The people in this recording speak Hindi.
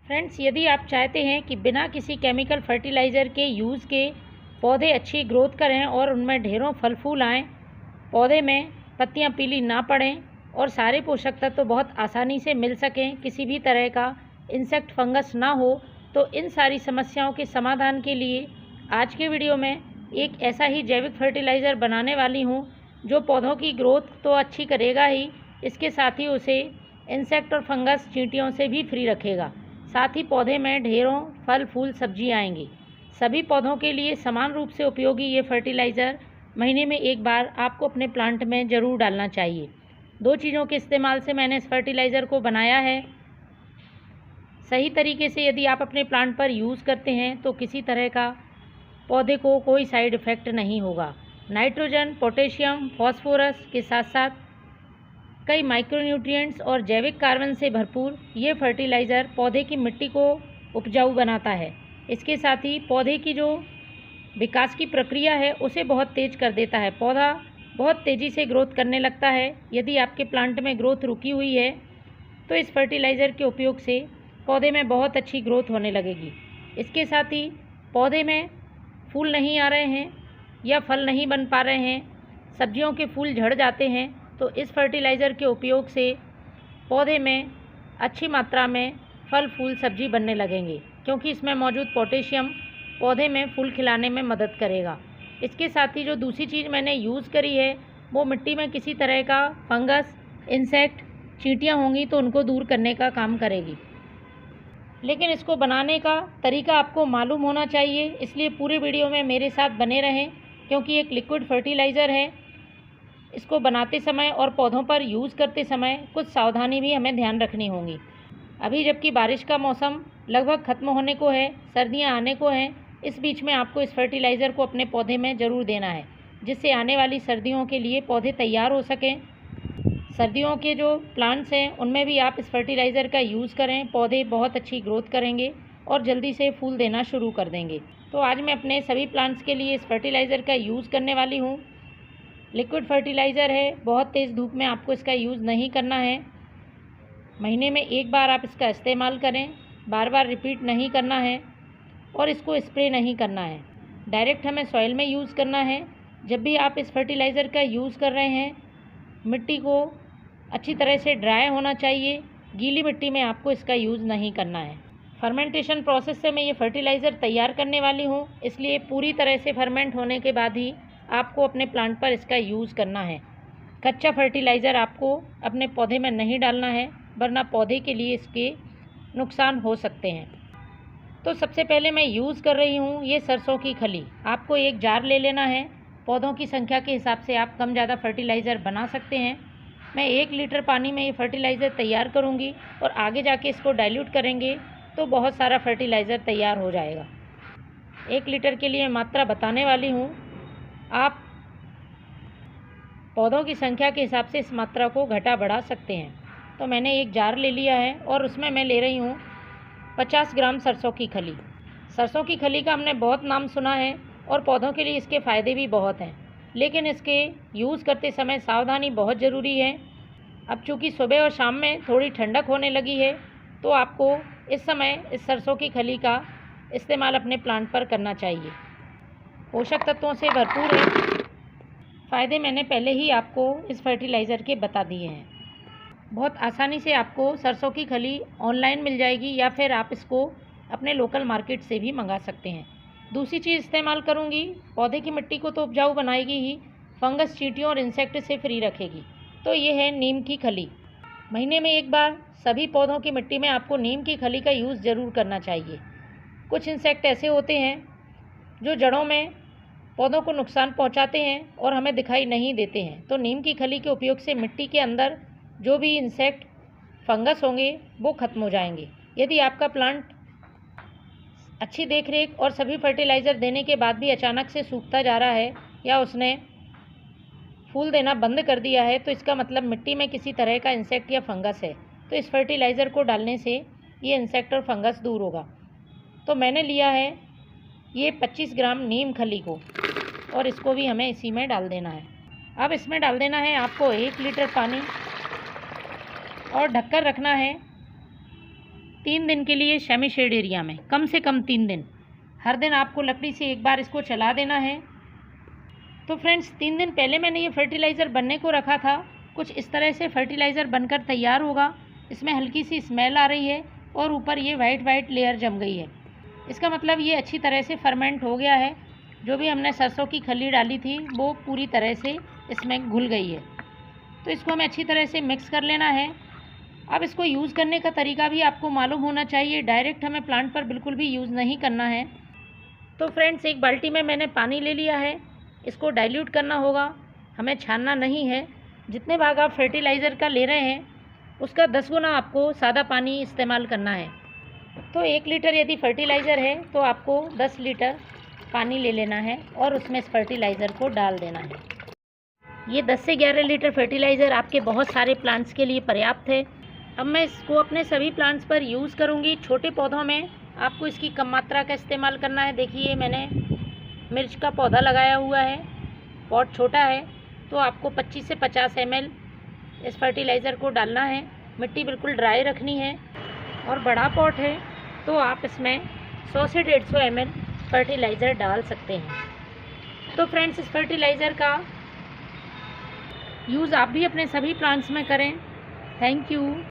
फ्रेंड्स, यदि आप चाहते हैं कि बिना किसी केमिकल फर्टिलाइज़र के यूज़ के पौधे अच्छी ग्रोथ करें और उनमें ढेरों फल फूल आएँ, पौधे में पत्तियां पीली ना पड़ें और सारे पोषक तत्व तो बहुत आसानी से मिल सकें, किसी भी तरह का इंसेक्ट फंगस ना हो, तो इन सारी समस्याओं के समाधान के लिए आज के वीडियो में एक ऐसा ही जैविक फर्टिलाइज़र बनाने वाली हूँ जो पौधों की ग्रोथ तो अच्छी करेगा ही, इसके साथ ही उसे इंसेक्ट और फंगस चींटियों से भी फ्री रखेगा। साथ ही पौधे में ढेरों फल फूल सब्जी आएंगी। सभी पौधों के लिए समान रूप से उपयोगी ये फर्टिलाइज़र महीने में एक बार आपको अपने प्लांट में ज़रूर डालना चाहिए। 2 चीज़ों के इस्तेमाल से मैंने इस फर्टिलाइज़र को बनाया है। सही तरीके से यदि आप अपने प्लांट पर यूज़ करते हैं तो किसी तरह का पौधे को कोई साइड इफ़ेक्ट नहीं होगा। नाइट्रोजन, पोटेशियम, फॉस्फोरस के साथ साथ कई माइक्रोन्यूट्रिएंट्स और जैविक कार्बन से भरपूर ये फर्टिलाइज़र पौधे की मिट्टी को उपजाऊ बनाता है। इसके साथ ही पौधे की जो विकास की प्रक्रिया है उसे बहुत तेज़ कर देता है। पौधा बहुत तेज़ी से ग्रोथ करने लगता है। यदि आपके प्लांट में ग्रोथ रुकी हुई है तो इस फर्टिलाइज़र के उपयोग से पौधे में बहुत अच्छी ग्रोथ होने लगेगी। इसके साथ ही पौधे में फूल नहीं आ रहे हैं या फल नहीं बन पा रहे हैं, सब्जियों के फूल झड़ जाते हैं, तो इस फर्टिलाइज़र के उपयोग से पौधे में अच्छी मात्रा में फल फूल सब्जी बनने लगेंगे, क्योंकि इसमें मौजूद पोटेशियम पौधे में फूल खिलाने में मदद करेगा। इसके साथ ही जो दूसरी चीज़ मैंने यूज़ करी है वो मिट्टी में किसी तरह का फंगस, इंसेक्ट, चींटियाँ होंगी तो उनको दूर करने का काम करेगी। लेकिन इसको बनाने का तरीका आपको मालूम होना चाहिए, इसलिए पूरे वीडियो में मेरे साथ बने रहें, क्योंकि एक लिक्विड फर्टिलाइज़र है। इसको बनाते समय और पौधों पर यूज़ करते समय कुछ सावधानी भी हमें ध्यान रखनी होगी। अभी जबकि बारिश का मौसम लगभग ख़त्म होने को है, सर्दियां आने को हैं, इस बीच में आपको इस फर्टिलाइज़र को अपने पौधे में ज़रूर देना है, जिससे आने वाली सर्दियों के लिए पौधे तैयार हो सकें। सर्दियों के जो प्लांट्स हैं उनमें भी आप इस फर्टिलाइज़र का यूज़ करें, पौधे बहुत अच्छी ग्रोथ करेंगे और जल्दी से फूल देना शुरू कर देंगे। तो आज मैं अपने सभी प्लांट्स के लिए इस फर्टिलाइज़र का यूज़ करने वाली हूँ। लिक्विड फर्टिलाइज़र है, बहुत तेज़ धूप में आपको इसका यूज़ नहीं करना है। महीने में एक बार आप इसका इस्तेमाल करें, बार बार रिपीट नहीं करना है और इसको स्प्रे नहीं करना है। डायरेक्ट हमें सॉइल में यूज़ करना है। जब भी आप इस फर्टिलाइज़र का यूज़ कर रहे हैं, मिट्टी को अच्छी तरह से ड्राई होना चाहिए। गीली मिट्टी में आपको इसका यूज़ नहीं करना है। फर्मेंटेशन प्रोसेस से मैं ये फर्टिलाइज़र तैयार करने वाली हूँ, इसलिए पूरी तरह से फर्मेंट होने के बाद ही आपको अपने प्लांट पर इसका यूज़ करना है। कच्चा फर्टिलाइज़र आपको अपने पौधे में नहीं डालना है, वरना पौधे के लिए इसके नुकसान हो सकते हैं। तो सबसे पहले मैं यूज़ कर रही हूँ ये सरसों की खली। आपको एक जार ले लेना है। पौधों की संख्या के हिसाब से आप कम ज़्यादा फर्टिलाइज़र बना सकते हैं। मैं 1 लीटर पानी में ये फर्टिलाइज़र तैयार करूँगी और आगे जाके इसको डाइल्यूट करेंगे तो बहुत सारा फर्टिलाइज़र तैयार हो जाएगा। 1 लीटर के लिए मात्रा बताने वाली हूँ, आप पौधों की संख्या के हिसाब से इस मात्रा को घटा बढ़ा सकते हैं। तो मैंने एक जार ले लिया है और उसमें मैं ले रही हूँ 50 ग्राम सरसों की खली। सरसों की खली का हमने बहुत नाम सुना है और पौधों के लिए इसके फ़ायदे भी बहुत हैं, लेकिन इसके यूज़ करते समय सावधानी बहुत ज़रूरी है। अब चूँकि सुबह और शाम में थोड़ी ठंडक होने लगी है, तो आपको इस समय इस सरसों की खली का इस्तेमाल अपने प्लांट पर करना चाहिए। पोषक तत्वों से भरपूर है। फ़ायदे मैंने पहले ही आपको इस फर्टिलाइज़र के बता दिए हैं। बहुत आसानी से आपको सरसों की खली ऑनलाइन मिल जाएगी या फिर आप इसको अपने लोकल मार्केट से भी मंगा सकते हैं। दूसरी चीज़ इस्तेमाल करूँगी, पौधे की मिट्टी को तो उपजाऊ बनाएगी ही, फंगस, चींटियों और इंसेक्ट से फ्री रखेगी। तो ये है नीम की खली। महीने में एक बार सभी पौधों की मिट्टी में आपको नीम की खली का यूज़ ज़रूर करना चाहिए। कुछ इंसेक्ट ऐसे होते हैं जो जड़ों में पौधों को नुकसान पहुंचाते हैं और हमें दिखाई नहीं देते हैं, तो नीम की खली के उपयोग से मिट्टी के अंदर जो भी इंसेक्ट, फंगस होंगे वो ख़त्म हो जाएंगे। यदि आपका प्लांट अच्छी देखरेख और सभी फर्टिलाइज़र देने के बाद भी अचानक से सूखता जा रहा है या उसने फूल देना बंद कर दिया है, तो इसका मतलब मिट्टी में किसी तरह का इंसेक्ट या फंगस है। तो इस फर्टिलाइज़र को डालने से ये इंसेक्ट और फंगस दूर होगा। तो मैंने लिया है ये 25 ग्राम नीम खली को और इसको भी हमें इसी में डाल देना है। अब इसमें डाल देना है आपको 1 लीटर पानी और ढककर रखना है 3 दिन के लिए सेमी शेड एरिया में, कम से कम 3 दिन। हर दिन आपको लकड़ी से एक बार इसको चला देना है। तो फ्रेंड्स 3 दिन पहले मैंने ये फर्टिलाइज़र बनने को रखा था। कुछ इस तरह से फर्टिलाइज़र बनकर तैयार होगा। इसमें हल्की सी स्मेल आ रही है और ऊपर ये वाइट लेयर जम गई है। इसका मतलब ये अच्छी तरह से फर्मेंट हो गया है। जो भी हमने सरसों की खली डाली थी वो पूरी तरह से इसमें घुल गई है। तो इसको हमें अच्छी तरह से मिक्स कर लेना है। अब इसको यूज़ करने का तरीका भी आपको मालूम होना चाहिए। डायरेक्ट हमें प्लांट पर बिल्कुल भी यूज़ नहीं करना है। तो फ्रेंड्स एक बाल्टी में मैंने पानी ले लिया है। इसको डाइल्यूट करना होगा, हमें छानना नहीं है। जितने भाग आप फर्टिलाइज़र का ले रहे हैं उसका 10 गुना आपको सादा पानी इस्तेमाल करना है। तो 1 लीटर यदि फर्टिलाइज़र है तो आपको 10 लीटर पानी ले लेना है और उसमें इस फर्टिलाइज़र को डाल देना है। ये 10 से 11 लीटर फर्टिलाइज़र आपके बहुत सारे प्लांट्स के लिए पर्याप्त है। अब मैं इसको अपने सभी प्लांट्स पर यूज़ करूँगी। छोटे पौधों में आपको इसकी कम मात्रा का इस्तेमाल करना है। देखिए मैंने मिर्च का पौधा लगाया हुआ है, पॉट छोटा है, तो आपको 25 से 50 ml इस फर्टिलाइज़र को डालना है। मिट्टी बिल्कुल ड्राई रखनी है। और बड़ा पॉट है तो आप इसमें 100 से 150 ml फर्टिलाइज़र डाल सकते हैं। तो फ्रेंड्स इस फर्टिलाइज़र का यूज़ आप भी अपने सभी प्लांट्स में करें। Thank you.